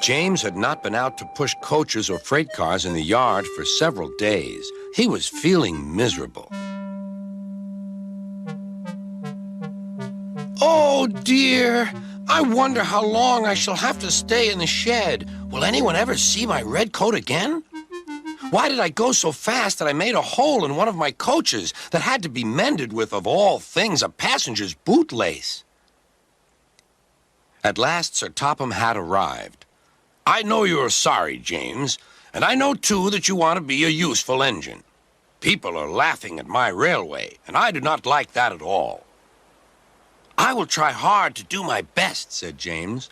James had not been out to push coaches or freight cars in the yard for several days. He was feeling miserable. Oh, dear. I wonder how long I shall have to stay in the shed. Will anyone ever see my red coat again? Why did I go so fast that I made a hole in one of my coaches that had to be mended with, of all things, a passenger's bootlace? At last, Sir Topham Hatt arrived. I know you're sorry, James, and I know, too, that you want to be a useful engine. People are laughing at my railway, and I do not like that at all. I will try hard to do my best, said James.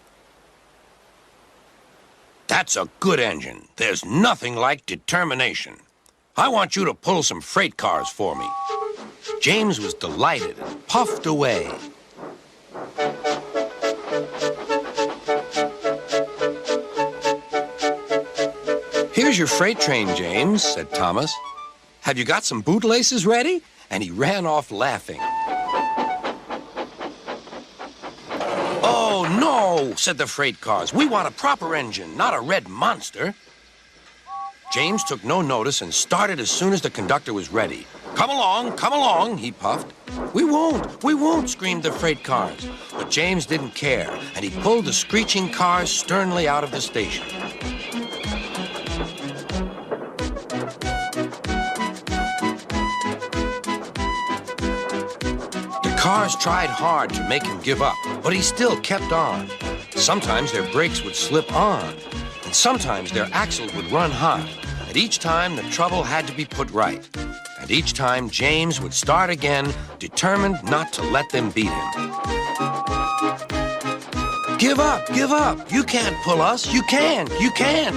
That's a good engine. There's nothing like determination. I want you to pull some freight cars for me. James was delighted and puffed away. Here's your freight train, James, said Thomas. Have you got some bootlaces ready? And he ran off laughing. Oh, no, said the freight cars. We want a proper engine, not a red monster. James took no notice and started as soon as the conductor was ready. Come along, he puffed. We won't, screamed the freight cars. But James didn't care, and he pulled the screeching cars sternly out of the station. The cars tried hard to make him give up, but he still kept on. Sometimes their brakes would slip on, and sometimes their axles would run hot, and each time the trouble had to be put right. And each time James would start again, determined not to let them beat him. Give up, you can't pull us, you can't,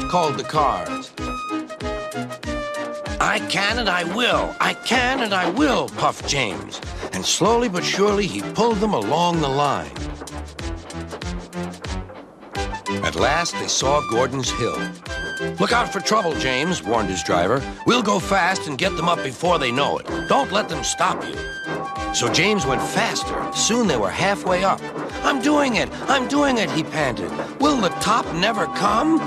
called the cars. I can and I will, puffed James. And slowly but surely he pulled them along the line. At last they saw Gordon's Hill. Look out for trouble, James, warned his driver. We'll go fast and get them up before they know it. Don't let them stop you. So James went faster. Soon they were halfway up. I'm doing it, he panted. Will the top never come?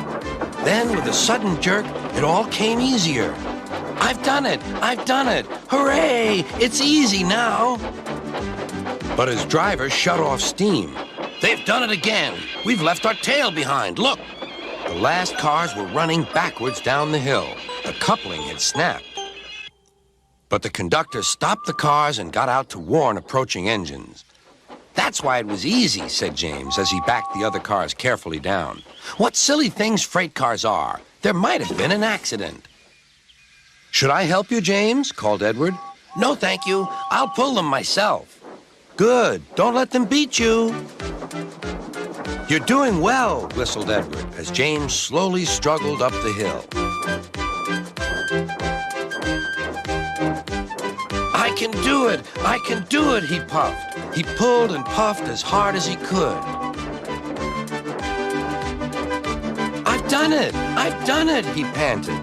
Then, with a sudden jerk, it all came easier. I've done it! Hooray! It's easy now! But his driver shut off steam. They've done it again! We've left our tail behind, look! The last cars were running backwards down the hill. The coupling had snapped. But the conductor stopped the cars and got out to warn approaching engines. That's why it was easy, said James, as he backed the other cars carefully down. What silly things freight cars are! There might have been an accident. Should I help you, James? Called Edward. No, thank you. I'll pull them myself. Good. Don't let them beat you. You're doing well, whistled Edward, as James slowly struggled up the hill. I can do it, he puffed. He pulled and puffed as hard as he could. I've done it, he panted.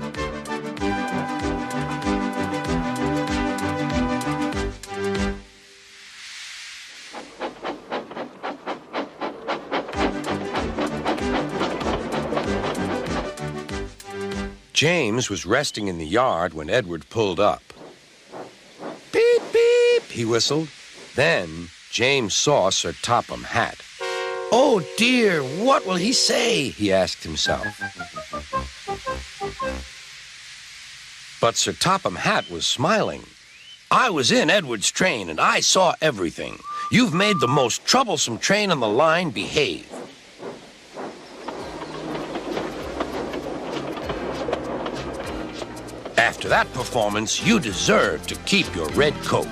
James was resting in the yard when Edward pulled up. Beep, beep, he whistled. Then James saw Sir Topham Hatt. Oh, dear, what will he say? He asked himself. But Sir Topham Hatt was smiling. I was in Edward's train, and I saw everything. You've made the most troublesome train on the line behave. After that performance, you deserve to keep your red coat.